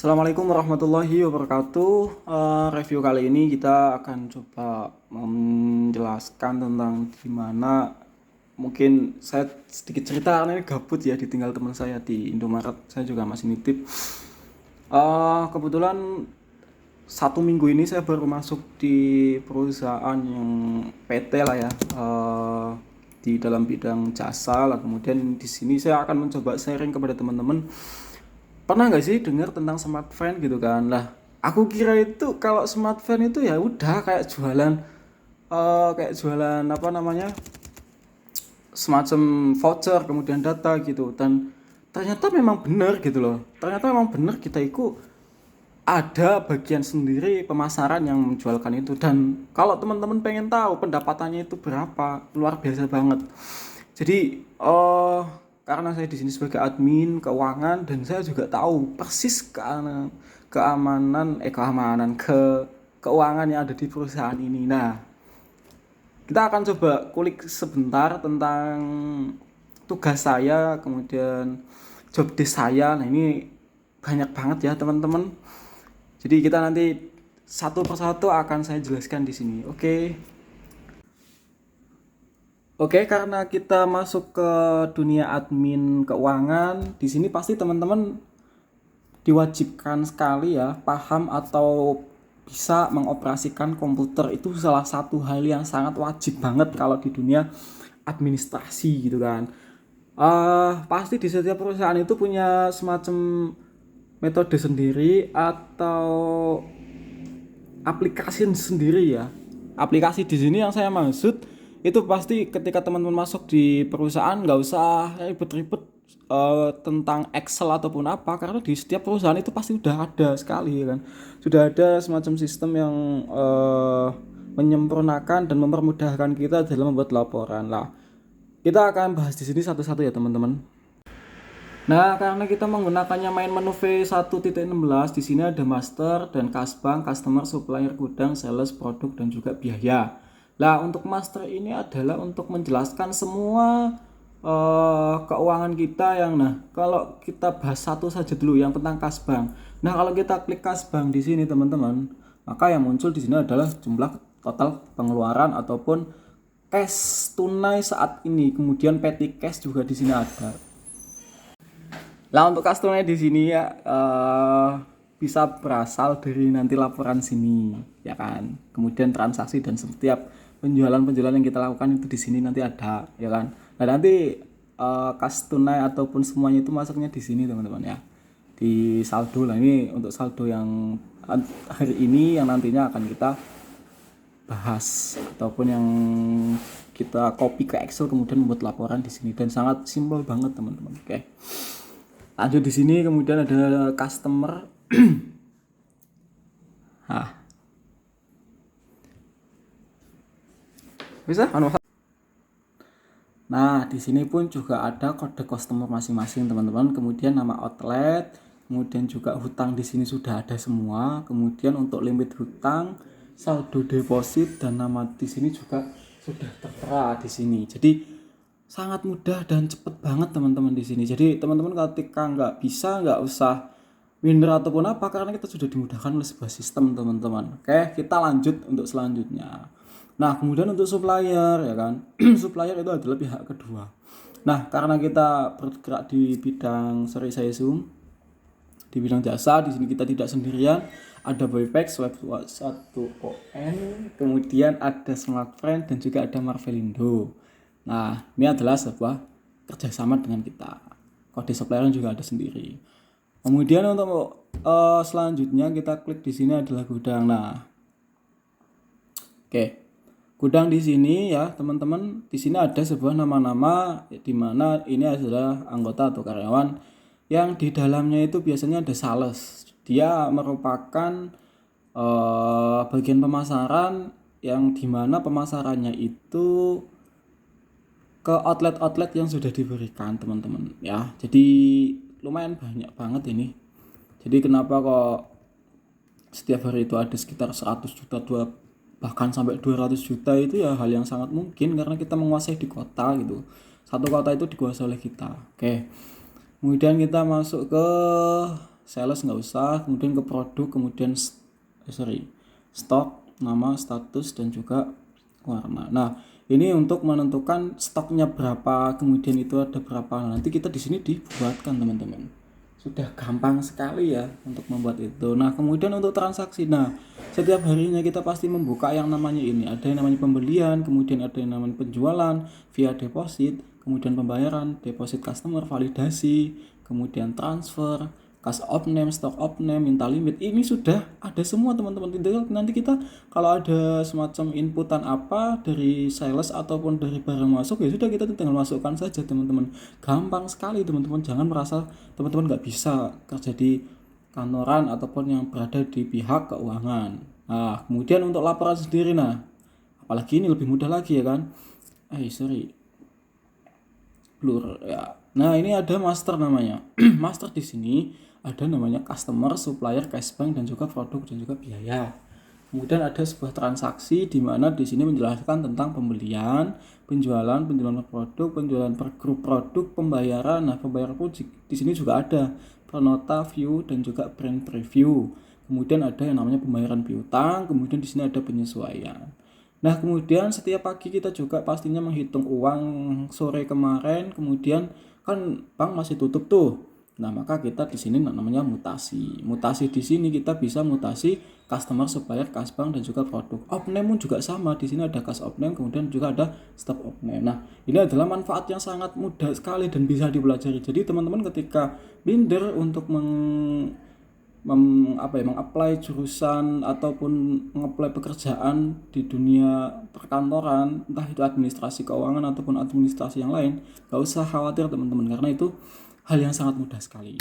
Assalamualaikum warahmatullahi wabarakatuh. Review kali ini kita akan coba menjelaskan tentang gimana, mungkin saya sedikit cerita karena ini gabut ya, ditinggal teman saya di Indomaret. Saya juga masih nitip. Kebetulan 1 minggu ini saya baru masuk di perusahaan yang PT lah ya, di dalam bidang jasa lah. Kemudian di sini saya akan mencoba sharing kepada teman-teman. Pernah nggak sih dengar tentang smart fan gitu kan? Lah, aku kira itu kalau smart fan itu ya udah kayak jualan apa namanya? Semacam voucher kemudian data gitu. Dan ternyata memang benar gitu loh. Ternyata memang benar kita itu ada bagian sendiri pemasaran yang menjualkan itu. Dan kalau teman-teman pengen tahu pendapatannya itu berapa, luar biasa banget. Jadi karena saya di sini sebagai admin keuangan dan saya juga tahu persis keamanan keuangan yang ada di perusahaan ini. Nah, kita akan coba kulik sebentar tentang tugas saya, kemudian job desk saya. Nah, ini banyak banget ya teman-teman. Jadi kita nanti satu persatu akan saya jelaskan di sini. Oke, karena kita masuk ke dunia admin keuangan, di sini pasti teman-teman diwajibkan sekali ya paham atau bisa mengoperasikan komputer. Itu salah satu hal yang sangat wajib banget kalau di dunia administrasi gitu kan. Pasti di setiap perusahaan itu punya semacam metode sendiri atau aplikasi sendiri ya. Aplikasi di sini yang saya maksud itu pasti ketika teman-teman masuk di perusahaan nggak usah ribet-ribet tentang Excel ataupun apa, karena di setiap perusahaan itu pasti udah ada sekali kan. Sudah ada semacam sistem yang menyempurnakan dan mempermudahkan kita dalam membuat laporan lah. Kita akan bahas di sini satu-satu ya teman-teman. Nah, karena kita menggunakannya main menu V1.16, di sini ada master dan kasbang, customer, supplier, gudang, sales, produk, dan juga biaya. Nah, untuk master ini adalah untuk menjelaskan semua keuangan kita kalau kita bahas satu saja dulu yang tentang kasbang. Nah, kalau kita klik kasbang di sini teman-teman, maka yang muncul di sini adalah jumlah total pengeluaran ataupun cash tunai saat ini. Kemudian petty cash juga di sini ada. Nah, untuk kas tunai di sini ya bisa berasal dari nanti laporan sini, ya kan. Kemudian transaksi dan setiap penjualan-penjualan yang kita lakukan itu di sini nanti ada, ya kan. Nah, nanti kas tunai ataupun semuanya itu masuknya di sini, teman-teman ya. Di saldo lah, ini untuk saldo yang hari ini yang nantinya akan kita bahas ataupun yang kita copy ke Excel kemudian membuat laporan di sini, dan sangat simpel banget, teman-teman. Oke. Lanjut di sini kemudian ada customer. Bisa? Nah, di sini pun juga ada kode customer masing-masing, teman-teman. Kemudian nama outlet, kemudian juga hutang di sini sudah ada semua. Kemudian untuk limit hutang, saldo deposit, dan nama di sini juga sudah tertera di sini. Jadi sangat mudah dan cepet banget teman-teman di sini. Jadi teman-teman ketika nggak usah minder ataupun apa, karena kita sudah dimudahkan oleh sebuah sistem, teman-teman. Oke, kita lanjut untuk selanjutnya. Nah, kemudian untuk supplier ya kan. Supplier itu adalah pihak kedua. Nah, karena kita bergerak di bidang di bidang jasa, di sini kita tidak sendirian. Ada Boypex, Web1.on, kemudian ada Smartfriend dan juga ada Marvelindo. Nah, ini adalah sebuah kerjasama dengan kita. Kode supplier juga ada sendiri. Kemudian untuk selanjutnya kita klik di sini adalah gudang. Nah, oke, gudang di sini ya teman-teman. Di sini ada sebuah nama-nama di mana ini adalah anggota atau karyawan yang di dalamnya itu biasanya ada sales. Dia merupakan bagian pemasaran yang dimana pemasarannya itu ke outlet-outlet yang sudah diberikan, teman-teman ya. Jadi lumayan banyak banget ini. Jadi kenapa kok setiap hari itu ada sekitar 100 juta, bahkan sampai 200 juta, itu ya hal yang sangat mungkin karena kita menguasai di kota gitu. Satu kota itu dikuasai oleh kita. Oke. Kemudian kita masuk ke sales nggak usah, kemudian ke produk, kemudian stok, nama, status, dan juga warna. Nah, ini untuk menentukan stoknya berapa, kemudian itu ada berapa. Nah, nanti kita di sini dibuatkan teman-teman. Sudah gampang sekali ya untuk membuat itu. Nah, kemudian untuk transaksi. Nah, setiap harinya kita pasti membuka yang namanya ini. Ada yang namanya pembelian, kemudian ada yang namanya penjualan via deposit, kemudian pembayaran, deposit customer, validasi, kemudian transfer, cash out name, stock out name, minta limit. Ini sudah ada semua teman-teman. Nanti kita kalau ada semacam inputan apa dari sales ataupun dari barang masuk, ya sudah kita tinggal masukkan saja teman-teman. Gampang sekali teman-teman. Jangan merasa teman-teman nggak bisa kerja di kantoran ataupun yang berada di pihak keuangan. Nah, kemudian untuk laporan sendiri, nah apalagi ini lebih mudah lagi ya kan. Blur ya. Nah, ini ada master namanya. Master di sini ada namanya customer, supplier, cash bank, dan juga produk dan juga biaya. Kemudian ada sebuah transaksi di mana di sini menjelaskan tentang pembelian, penjualan produk, penjualan per grup produk, pembayaran. Nah, pembayaran pun di sini juga ada prenota, view, dan juga brand preview. Kemudian ada yang namanya pembayaran piutang, kemudian di sini ada penyesuaian. Nah, kemudian setiap pagi kita juga pastinya menghitung uang sore kemarin, kemudian kan bank masih tutup tuh. Nah, maka kita di sini namanya mutasi. Mutasi di sini kita bisa mutasi customer, supplier, cash bank, dan juga produk. Opname pun juga sama. Di sini ada cash opname, kemudian juga ada stop opname. Nah, ini adalah manfaat yang sangat mudah sekali dan bisa dipelajari. Jadi teman-teman ketika minder untuk mengapply jurusan ataupun mengapply pekerjaan di dunia perkantoran, entah itu administrasi keuangan ataupun administrasi yang lain, gak usah khawatir teman-teman, karena itu hal yang sangat mudah sekali.